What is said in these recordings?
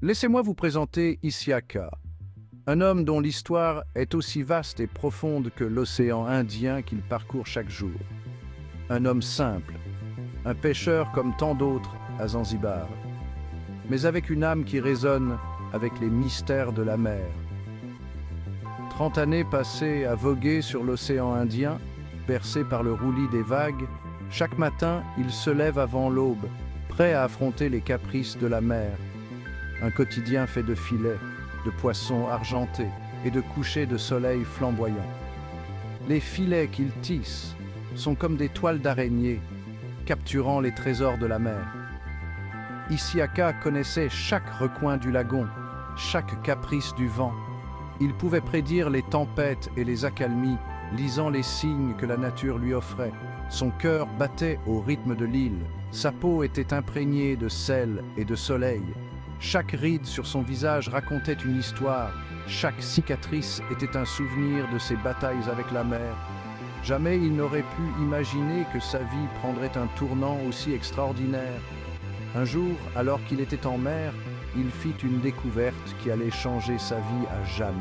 Laissez-moi vous présenter Isiaka, un homme dont l'histoire est aussi vaste et profonde que l'océan Indien qu'il parcourt chaque jour. Un homme simple, un pêcheur comme tant d'autres à Zanzibar, mais avec une âme qui résonne avec les mystères de la mer. 30 années passées à voguer sur l'océan Indien, bercé par le roulis des vagues, chaque matin il se lève avant l'aube, prêt à affronter les caprices de la mer. Un quotidien fait de filets, de poissons argentés et de couchers de soleil flamboyants. Les filets qu'il tisse sont comme des toiles d'araignée, capturant les trésors de la mer. Isiaka connaissait chaque recoin du lagon, chaque caprice du vent. Il pouvait prédire les tempêtes et les accalmies, lisant les signes que la nature lui offrait. Son cœur battait au rythme de l'île, sa peau était imprégnée de sel et de soleil. Chaque ride sur son visage racontait une histoire, chaque cicatrice était un souvenir de ses batailles avec la mer. Jamais il n'aurait pu imaginer que sa vie prendrait un tournant aussi extraordinaire. Un jour, alors qu'il était en mer, il fit une découverte qui allait changer sa vie à jamais.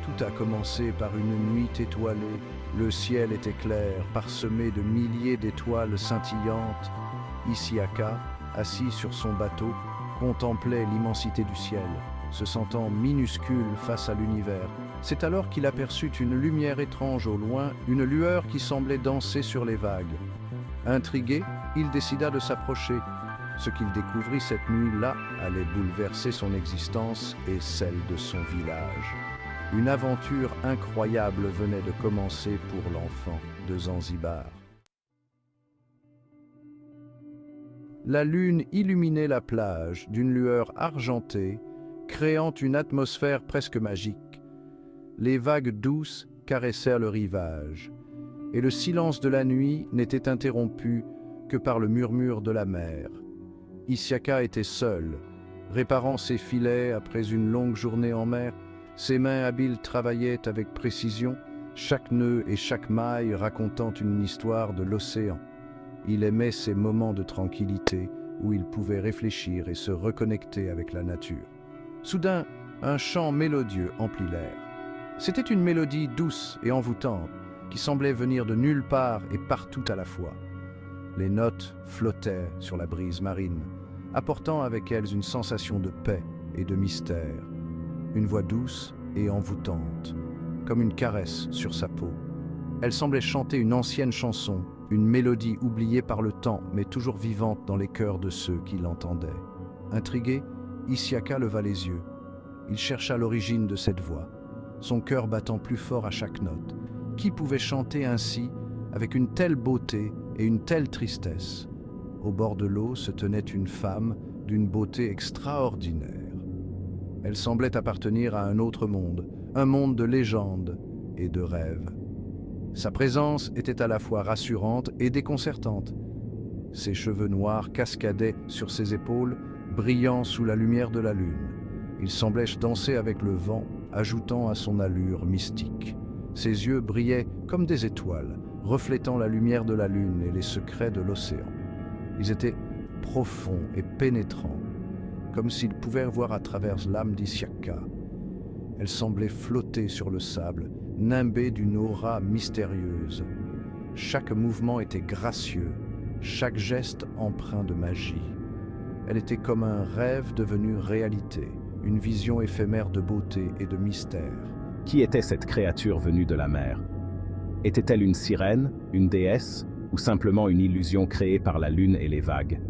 Tout a commencé par une nuit étoilée. Le ciel était clair, parsemé de milliers d'étoiles scintillantes. Isiaka, assis sur son bateau, contemplait l'immensité du ciel, se sentant minuscule face à l'univers. C'est alors qu'il aperçut une lumière étrange au loin, une lueur qui semblait danser sur les vagues. Intrigué, il décida de s'approcher. Ce qu'il découvrit cette nuit-là allait bouleverser son existence et celle de son village. Une aventure incroyable venait de commencer pour l'enfant de Zanzibar. La lune illuminait la plage d'une lueur argentée, créant une atmosphère presque magique. Les vagues douces caressèrent le rivage, et le silence de la nuit n'était interrompu que par le murmure de la mer. Isiaka était seul, réparant ses filets après une longue journée en mer. Ses mains habiles travaillaient avec précision, chaque nœud et chaque maille racontant une histoire de l'océan. Il aimait ces moments de tranquillité où il pouvait réfléchir et se reconnecter avec la nature. Soudain, un chant mélodieux emplit l'air. C'était une mélodie douce et envoûtante qui semblait venir de nulle part et partout à la fois. Les notes flottaient sur la brise marine, apportant avec elles une sensation de paix et de mystère. Une voix douce et envoûtante, comme une caresse sur sa peau. Elle semblait chanter une ancienne chanson, une mélodie oubliée par le temps, mais toujours vivante dans les cœurs de ceux qui l'entendaient. Intrigué, Isiaka leva les yeux. Il chercha l'origine de cette voix, son cœur battant plus fort à chaque note. Qui pouvait chanter ainsi, avec une telle beauté et une telle tristesse? Au bord de l'eau se tenait une femme d'une beauté extraordinaire. Elle semblait appartenir à un autre monde, un monde de légendes et de rêves. Sa présence était à la fois rassurante et déconcertante. Ses cheveux noirs cascadaient sur ses épaules, brillant sous la lumière de la lune. Il semblait danser avec le vent, ajoutant à son allure mystique. Ses yeux brillaient comme des étoiles, reflétant la lumière de la lune et les secrets de l'océan. Ils étaient profonds et pénétrants, comme s'il pouvait voir à travers l'âme d'Isiaka. Elle semblait flotter sur le sable, nimbée d'une aura mystérieuse. Chaque mouvement était gracieux, chaque geste empreint de magie. Elle était comme un rêve devenu réalité, une vision éphémère de beauté et de mystère. Qui était cette créature venue de la mer? Était-elle une sirène, une déesse, ou simplement une illusion créée par la lune et les vagues?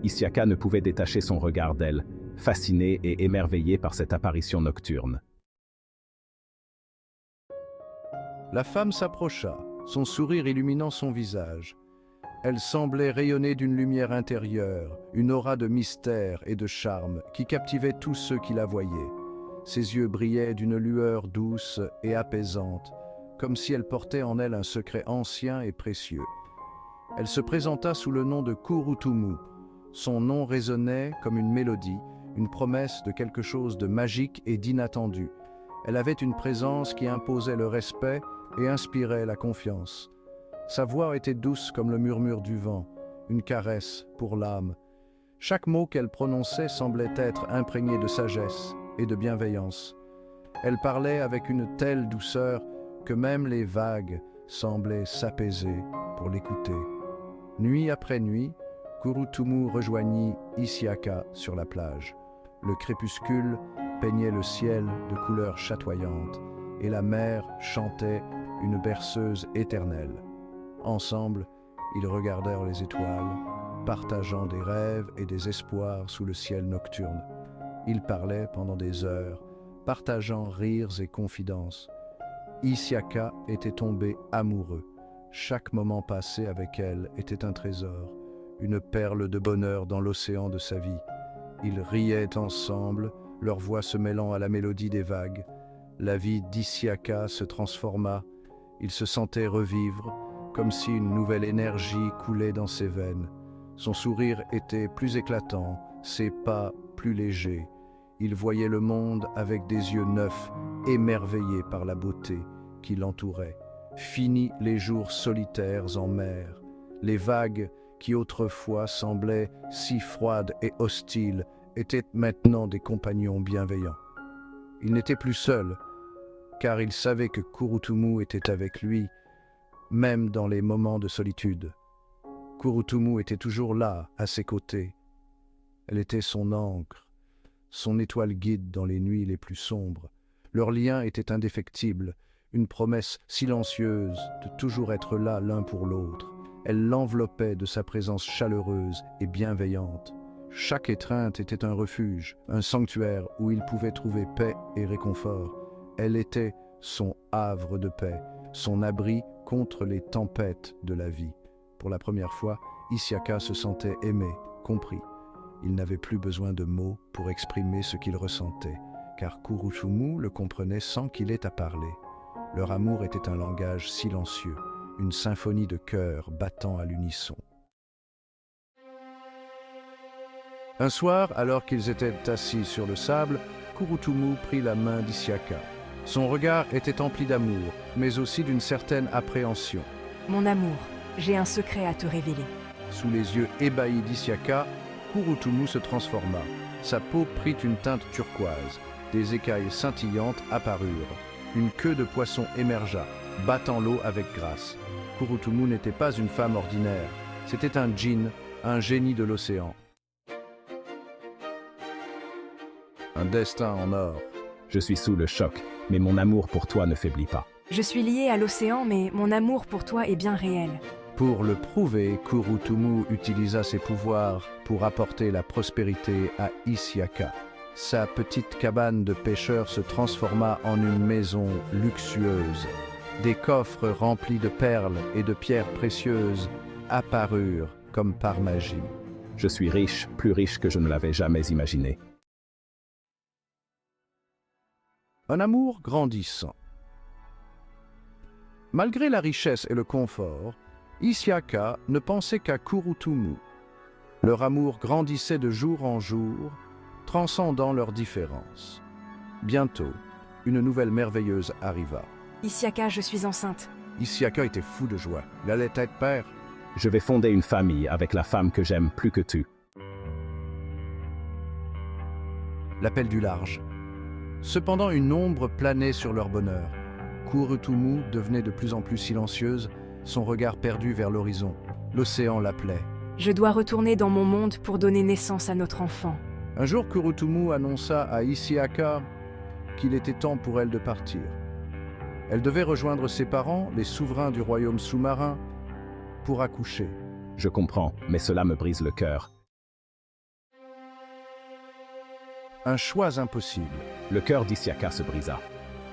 Isiaka ne pouvait détacher son regard d'elle, fasciné et émerveillé par cette apparition nocturne. La femme s'approcha, son sourire illuminant son visage. Elle semblait rayonner d'une lumière intérieure, une aura de mystère et de charme qui captivait tous ceux qui la voyaient. Ses yeux brillaient d'une lueur douce et apaisante, comme si elle portait en elle un secret ancien et précieux. Elle se présenta sous le nom de Kurutumu. Son nom résonnait comme une mélodie, une promesse de quelque chose de magique et d'inattendu. Elle avait une présence qui imposait le respect et inspirait la confiance. Sa voix était douce comme le murmure du vent, une caresse pour l'âme. Chaque mot qu'elle prononçait semblait être imprégné de sagesse et de bienveillance. Elle parlait avec une telle douceur que même les vagues semblaient s'apaiser pour l'écouter. Nuit après nuit, Kurutumu rejoignit Isiaka sur la plage. Le crépuscule peignait le ciel de couleurs chatoyantes et la mer chantait une berceuse éternelle. Ensemble, ils regardèrent les étoiles, partageant des rêves et des espoirs sous le ciel nocturne. Ils parlaient pendant des heures, partageant rires et confidences. Isiaka était tombé amoureux. Chaque moment passé avec elle était un trésor, une perle de bonheur dans l'océan de sa vie. Ils riaient ensemble, leurs voix se mêlant à la mélodie des vagues. La vie d'Isiaka se transforma. Il se sentait revivre, comme si une nouvelle énergie coulait dans ses veines. Son sourire était plus éclatant, ses pas plus légers. Il voyait le monde avec des yeux neufs, émerveillés par la beauté qui l'entourait. Finis les jours solitaires en mer. Les vagues, qui autrefois semblaient si froides et hostiles, étaient maintenant des compagnons bienveillants. Il n'était plus seul, car il savait que Kurutumu était avec lui, même dans les moments de solitude. Kurutumu était toujours là, à ses côtés. Elle était son ancre, son étoile guide dans les nuits les plus sombres. Leur lien était indéfectible, une promesse silencieuse de toujours être là l'un pour l'autre. Elle l'enveloppait de sa présence chaleureuse et bienveillante. Chaque étreinte était un refuge, un sanctuaire où il pouvait trouver paix et réconfort. Elle était son havre de paix, son abri contre les tempêtes de la vie. Pour la première fois, Isiaka se sentait aimé, compris. Il n'avait plus besoin de mots pour exprimer ce qu'il ressentait, car Kurutumu le comprenait sans qu'il ait à parler. Leur amour était un langage silencieux, une symphonie de cœurs battant à l'unisson. Un soir, alors qu'ils étaient assis sur le sable, Kurutumu prit la main d'Isiaka. Son regard était empli d'amour, mais aussi d'une certaine appréhension. Mon amour, j'ai un secret à te révéler. Sous les yeux ébahis d'Isiaka, Kurutumu se transforma. Sa peau prit une teinte turquoise. Des écailles scintillantes apparurent. Une queue de poisson émergea, battant l'eau avec grâce. Kurutumu n'était pas une femme ordinaire. C'était un djinn, un génie de l'océan. Un destin en or. Je suis sous le choc, mais mon amour pour toi ne faiblit pas. Je suis liée à l'océan, mais mon amour pour toi est bien réel. Pour le prouver, Kurutumu utilisa ses pouvoirs pour apporter la prospérité à Isiaka. Sa petite cabane de pêcheur se transforma en une maison luxueuse. Des coffres remplis de perles et de pierres précieuses apparurent comme par magie. Je suis riche, plus riche que je ne l'avais jamais imaginé. Un amour grandissant. Malgré la richesse et le confort, Isiaka ne pensait qu'à Kurutumu. Leur amour grandissait de jour en jour, transcendant leurs différences. Bientôt, une nouvelle merveilleuse arriva. Isiaka, je suis enceinte. Isiaka était fou de joie. Il allait être père. Je vais fonder une famille avec la femme que j'aime plus que tu. L'appel du large. Cependant, une ombre planait sur leur bonheur. Kurutumu devenait de plus en plus silencieuse, son regard perdu vers l'horizon. L'océan l'appelait. Je dois retourner dans mon monde pour donner naissance à notre enfant. Un jour, Kurutumu annonça à Isiaka qu'il était temps pour elle de partir. Elle devait rejoindre ses parents, les souverains du royaume sous-marin, pour accoucher. Je comprends, mais cela me brise le cœur. Un choix impossible. Le cœur d'Isiaka se brisa.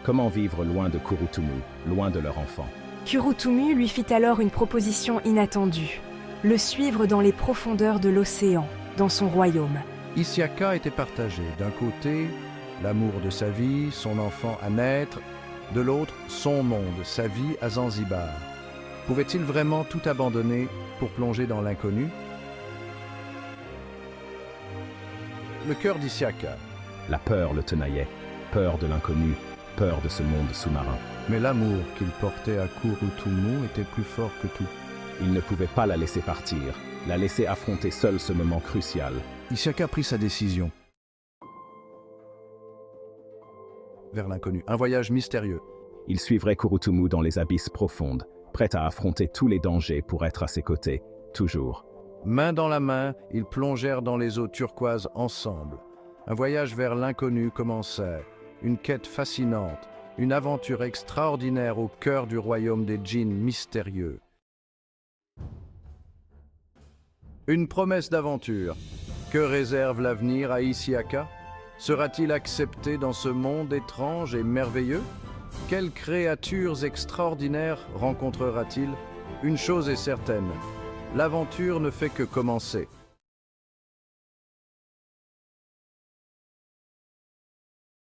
Comment vivre loin de Kurutumu, loin de leur enfant? Kurutumu lui fit alors une proposition inattendue. Le suivre dans les profondeurs de l'océan, dans son royaume. Isiaka était partagé. D'un côté, l'amour de sa vie, son enfant à naître. De l'autre, son monde, sa vie à Zanzibar. Pouvait-il vraiment tout abandonner pour plonger dans l'inconnu? Le cœur d'Isiaka. La peur le tenaillait, peur de l'inconnu, peur de ce monde sous-marin. Mais l'amour qu'il portait à Kurutumu était plus fort que tout. Il ne pouvait pas la laisser partir, la laisser affronter seule ce moment crucial. Isiaka prit sa décision. Vers l'inconnu, un voyage mystérieux. Il suivrait Kurutumu dans les abysses profondes, prêt à affronter tous les dangers pour être à ses côtés, toujours. Main dans la main, ils plongèrent dans les eaux turquoises ensemble. Un voyage vers l'inconnu commençait, une quête fascinante, une aventure extraordinaire au cœur du royaume des djinns mystérieux. Une promesse d'aventure. Que réserve l'avenir à Isiaka? Sera-t-il accepté dans ce monde étrange et merveilleux? Quelles créatures extraordinaires rencontrera-t-il? Une chose est certaine, l'aventure ne fait que commencer.